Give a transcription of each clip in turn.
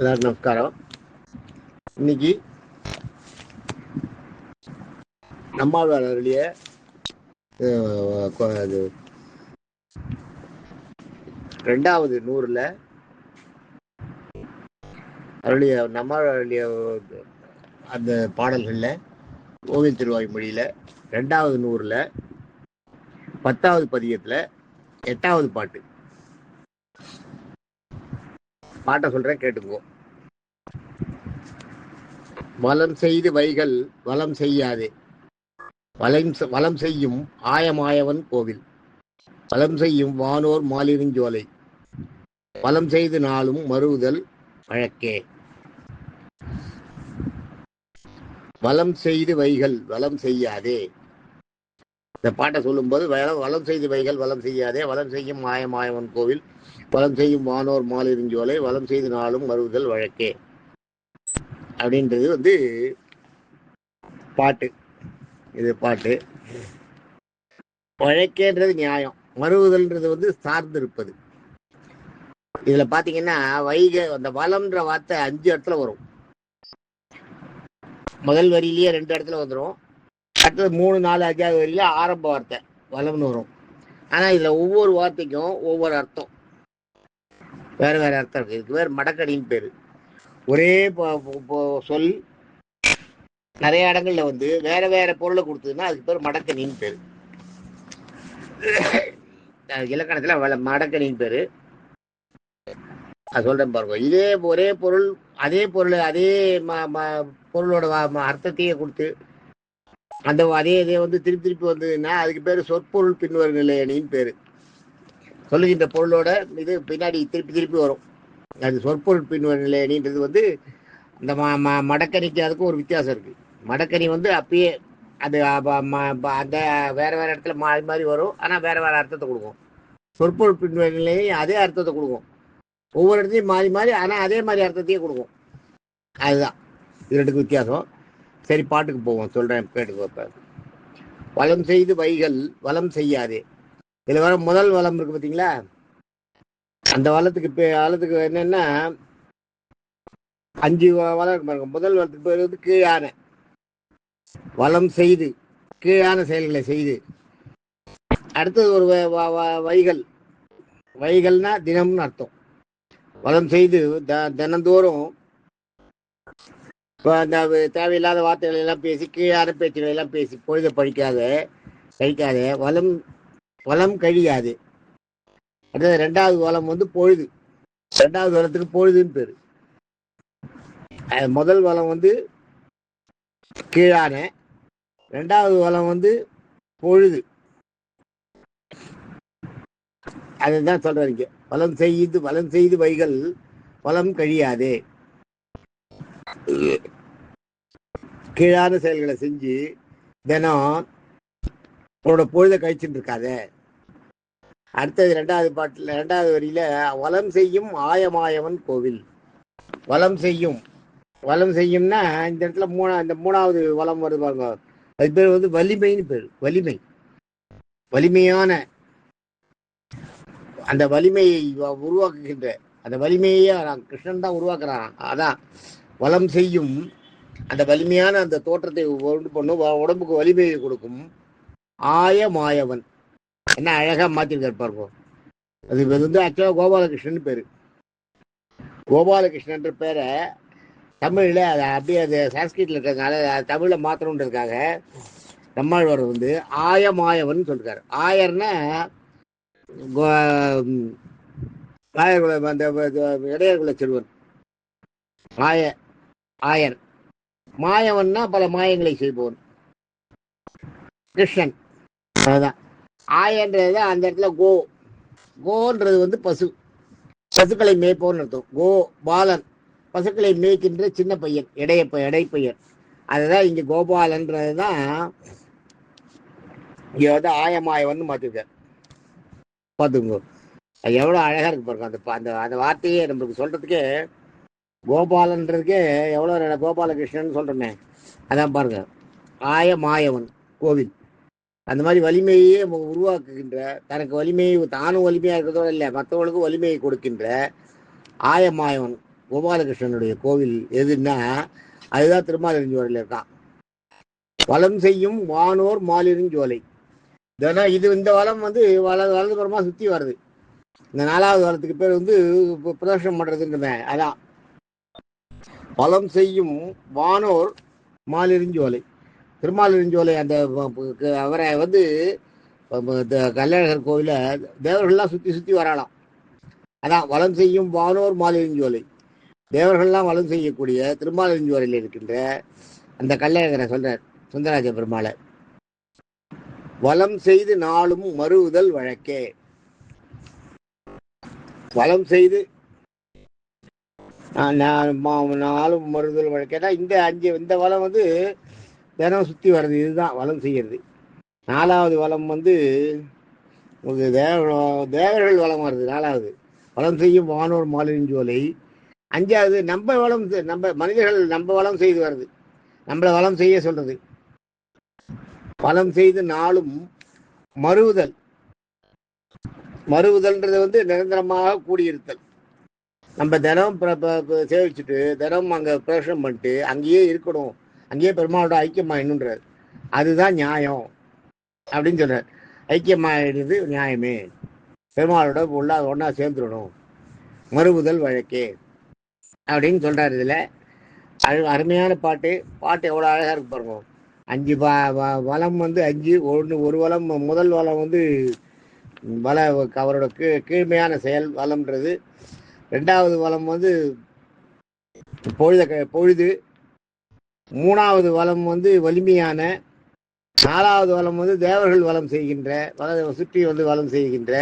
எல்லாரும் நமஸ்காரம். இன்னைக்கு நம்மாழ்வார் அருளிய 2வது நூறுல அருளிய நம்மாழ்வார் அருளிய அந்த பாடல்கள்ல ஓவிய திருவாய்மொழியில 2வது நூறுல 10வது பதியத்துல 8வது பாட்டை சொல்றேன், கேட்டுக்கோ. வலம் செய்து வைகள் வலம் செய்யாதே, வலம் செய்யும் ஆயமாயவன் கோவில், வலம் செய்யும் வானோர் மாலிருஞ்சோலை, வலம் செய்து நாளும் மறுவுதல் வழக்கே. வலம் செய்து வைகள் வலம் செய்யாதே, இந்த பாட்டை சொல்லும்போது வலம் செய்து வைகள் வலம் செய்யாதே, வலம் செய்யும் ஆயமாயவன் கோவில், வலம் செய்யும் வானோர் மாலிருஞ்சோலை, வலம் செய்து நாளும் மறுவுதல் வழக்கே அப்படின்றது பாட்டு. இது பாட்டு. வழக்கேன்றது நியாயம், மறுவுதல்ன்றது சார்ந்து இருப்பது. இதுல பாத்தீங்கன்னா அந்த வளம்ன்ற வார்த்தை 5 இடத்துல வரும். முதல் வரியிலேயே 2 இடத்துல வந்துடும். அடுத்தது 3, 4, 5வது வரியில ஆரம்ப வார்த்தை வளம்னு வரும். ஆனா இதுல ஒவ்வொரு வார்த்தைக்கும் ஒவ்வொரு அர்த்தம், வேற வேற அர்த்தம் இருக்கு. இதுக்கு வேற மடக்கடின்னு பேரு. ஒரே சொல் நிறைய இடங்கள்ல வேற வேற பொருளை கொடுத்ததுன்னா அதுக்கு பேர் மடக்கணின்னு பேரு. இலக்கணத்துல மடக்கணின்னு பேரு. அது சொல்றேன் பாருங்க. இதே ஒரே பொருள் அதே பொருள் அதே பொருளோட அர்த்தத்தையே கொடுத்து அந்த அதே இதே திருப்பி திருப்பி வந்ததுன்னா அதுக்கு பேரு சொற்பொருள் பின்வரும் நிலையணின்னு பேரு. சொல்லுகின்ற பொருளோட இது பின்னாடி திருப்பி திருப்பி வரும். அது சொற்பொருள் பின்வரும் நிலையணின்றது அந்த மடக்கணிக்கு அதுக்கும் ஒரு வித்தியாசம் இருக்கு. மடக்கணி அப்பயே அது அந்த வேற வேற இடத்துல மாறி மாறி வரும். ஆனா வேற வேற அர்த்தத்தை கொடுக்கும். சொற்பொருள் பின்வரும் நிலையை அதே அர்த்தத்தை கொடுக்கும், ஒவ்வொரு இடத்தையும் மாறி மாறி, ஆனா அதே மாதிரி அர்த்தத்தையே கொடுக்கும். அதுதான் இது ரெண்டுக்கு வித்தியாசம். சரி, பாட்டுக்கு போவோம், சொல்றேன், கேட்டுக்கோ. வலம் செய்து வைகள் வலம் செய்யாதே. இதுல வர முதல் வளம் இருக்கு பார்த்தீங்களா, அந்த வளத்துக்கு என்னன்னா 5 வளம் இருக்கு பாருங்க. முதல் வளத்துக்கு பேர் கீழான வலம் செய்து, கீழான செயல்களை செய்து. அடுத்தது ஒரு வைகள்னா தினம்னு அர்த்தம். வலம் செய்து தினந்தோறும் தேவையில்லாத வார்த்தைகள் எல்லாம் பேசி, கீழான பேச்சுகளை எல்லாம் பேசி பொழுத கழிக்காத வலம் கழியாது. அடுத்தது 2வது வளம் பொழுது. 2வது வளத்துக்கு பொழுதுன்னு பேரு. முதல் வளம் கீழான, 2வது வளம் பொழுது. அதுதான் சொல்றீங்க. வலம் செய்து வைகள் வலம் கழியாதே. கீழான செயல்களை செஞ்சு தினம் உன்னோட பொழுத கழிச்சுட்டு இருக்காத. அடுத்தது 2வது பாட்டுல 2வது வரியில வலம் செய்யும் ஆயமாயவன் கோவில். வலம் செய்யும்னா இந்த இடத்துல இந்த 3வது வலம் வருது பாருங்க. அது பேர் வலிமைன்னு பேரு. வலிமையான அந்த வலிமையை உருவாக்குகின்ற அந்த வலிமையை கிருஷ்ணன் தான் உருவாக்குறான். அதான் வலம் செய்யும் அந்த வலிமையான அந்த தோற்றத்தை உடம்புக்கு வலிமையை கொடுக்கும் ஆயமாயவன். என்ன அழகா மாத்திருக்காரு பாருங்க. அது ஆக்சுவலா கோபாலகிருஷ்ணன் பேரு. கோபாலகிருஷ்ணன் பேரை தமிழ்ல அப்படியே அது சான்ஸ்கிரிட்ல இருக்கிறதுனால தமிழ்ல மாத்தணுன்றதுக்காக நம்மாழ்வார் ஆயமாயவன் சொல்றாரு. ஆயர்னா அந்த இடையர்குல செல்வன் ஆயர். மாயவன்னா பல மாயங்களை செய்பவன் கிருஷ்ணன். அதுதான் ஆயன்றது. அந்த இடத்துல கோன்றது பசுக்களை மேய்ப்பவன் அர்த்தம். பாலன் பசுக்களை மேய்க்கின்ற சின்ன பையன், இடைப்பையன். அதுதான் இங்க கோபாலன்றதுதான் இங்க ஆயமாயவன் மாத்திருக்கார். பாத்துக்கோ, அது எவ்வளவு அழகா இருக்கு பாருங்க. அந்த வார்த்தையே நம்மளுக்கு சொல்றதுக்கே, கோபாலன்றதுக்கே எவ்வளவு கோபாலகிருஷ்ணன் சொல்றோமே, அதான் பாருங்க. ஆயமாயவன் கோவில். அந்த மாதிரி வலிமையே உருவாக்குகின்ற, தனக்கு தானும் வலிமையா இருக்கிறதோட இல்லை மற்றவர்களுக்கும் வலிமையை கொடுக்கின்ற ஆயமாயவன் கோபாலகிருஷ்ணனுடைய கோவில் எதுன்னா அதுதான் திருமாலிருஞ்சோலையில் இருக்கான். வலம் செய்யும் வானோர் மாலிருஞ்சோலை. தினம் இது இந்த வளம் வந்து வலதுபுறமா சுற்றி வருது. இந்த 4வது வளத்துக்கு பேர் வந்து பிரதர்ஷனம் பண்ணுறதுன்னு அதான் வலம் செய்யும் வானோர் மாலிருஞ்சோலை. திருமாலிருஞ்சோலை அந்த அவரை வந்து கள்ளழகர் கோவில தேவர்கள்லாம் சுற்றி சுற்றி வரலாம். அதான் வலம் செய்யும் வானோர் மாலிருஞ்சோலை. தேவர்கள்லாம் வலம் செய்யக்கூடிய திருமாலிருஞ்சோலையில் இருக்கின்ற அந்த கள்ளழகரை சொல்றார் சுந்தரராஜ பெருமாளை. வலம் செய்து நாளும் மறுவுதல் வழக்கே. வலம் செய்து நாளும் மறுதல் வழக்கேன்னா இந்த வளம் வந்து தினம் சுற்றி வர்றது. இதுதான் வலம் செய்யறது. 4வது வளம் வந்து தேவர்கள் வளம் வருது. 4வது வலம் செய்யும் வானோர் மாலிருஞ்சோலை. 5வது நம்ம வளம், நம்ம மனிதர்கள் நம்ம வளம் செய்து வருது. நம்மளை வளம் செய்ய சொல்றது. வலம் செய்து நாளும் மறுவுதல். மறுவுதல்ன்றது வந்து நிரந்தரமாக கூடியிருத்தல். நம்ம தினம் சேவிச்சுட்டு தினம் அங்கே பிரவேசனம் பண்ணிட்டு அங்கேயே இருக்கணும், அங்கேயே பெருமாளோட ஐக்கியமாயினுன்றார். அதுதான் நியாயம் அப்படின்னு சொல்றார். ஐக்கியமாயிடுறது நியாயமே, பெருமாளோட ஒன்றா சேர்ந்துடணும், மறுவுதல் வழக்கே அப்படின்னு சொல்றாரு. இதில் அருமையான பாட்டு எவ்வளோ அழகாக இருக்கு பாருங்க. 5 வளம் வந்து 5. ஒரு வளம், முதல் வளம் வந்து அவரோட கீழ்மையான செயல் வளம்ன்றது. 2வது வளம் வந்து பொழுது. 3வது வளம் வந்து வலிமையான. 4வது வளம் வந்து தேவர்கள் வளம் செய்கின்ற, சுற்றி வந்து வளம் செய்கின்ற,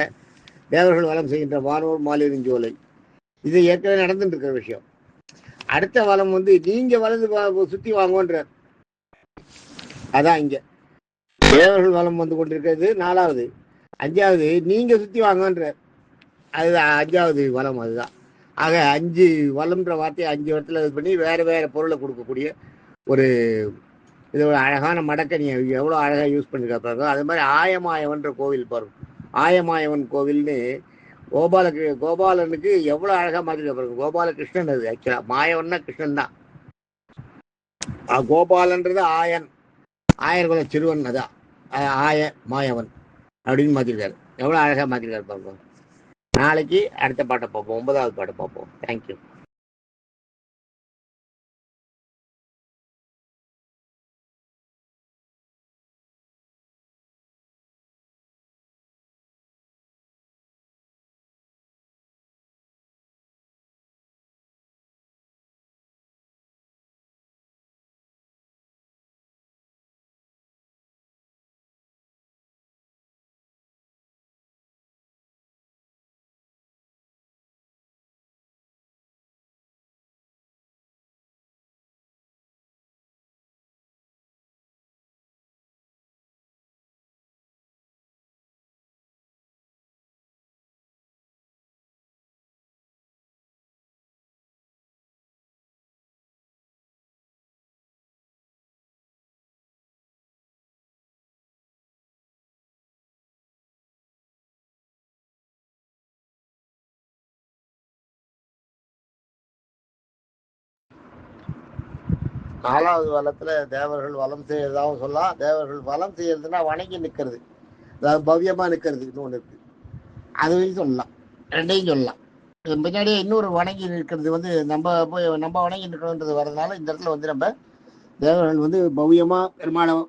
தேவர்கள் வளம் செய்கின்ற வானோர் மாலிருஞ்சோலை. இது ஏற்கனவே நடந்துட்டு இருக்கிற விஷயம். அடுத்த வளம் வந்து நீங்க வலது சுத்தி வாங்கன்ற. அதான் இங்க தேவர்கள் வளம் வந்து கொண்டிருக்கிறது 4வது. 5வது நீங்க சுத்தி வாங்கன்ற. அதுதான் 5வது வளம். அதுதான். ஆக 5 வளம்ன்ற வார்த்தையை 5 இடத்துல இது பண்ணி வேற வேற பொருளை கொடுக்கக்கூடிய ஒரு இதோட அழகான மடக்கணியை எவ்வளோ அழகாக யூஸ் பண்ணிருக்காங்க. அது மாதிரி ஆயமாயவன்ற கோவில் பாருங்க. ஆயமாயவன் கோவில்னு கோபாலனுக்கு எவ்வளோ அழகாக மாற்றிருக்க பாருங்க. கோபாலகிருஷ்ணன் அது ஆக்சுவலா. மாயவன்னா கிருஷ்ணன் தான். கோபாலன்றது ஆயர்குல சிறுவன். அதான் மாயவன் அப்படின்னு மாற்றிருக்காரு. எவ்வளோ அழகாக மாற்றிருக்காரு பாருங்க. நாளைக்கு அடுத்த பாட்டை பார்ப்போம். 9வது பாட்டை பார்ப்போம். தேங்க்யூ. நாலாவது வளத்துல தேவர்கள் வளம் செய்யறதாகவும் சொல்லலாம். தேவர்கள் வளம் செய்யறதுன்னா வணங்கி நிற்கிறது, அதாவது பவ்யமா நிற்கிறதுன்னு ஒன்று இருக்கு, அதுவும் சொல்லலாம். ரெண்டையும் சொல்லலாம். பின்னாடியே இன்னொரு வணங்கி நிற்கிறது வந்து நம்ம வணங்கி நிற்கணுன்றது வர்றதுனால இந்த இடத்துல வந்து நம்ம தேவர்கள் வந்து பவ்யமா பெருமானம்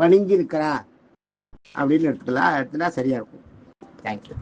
பணிஞ்சு இருக்கிறா அப்படின்னு எடுத்துக்கலாம். எடுத்துனா சரியா இருக்கும். தேங்க்யூ.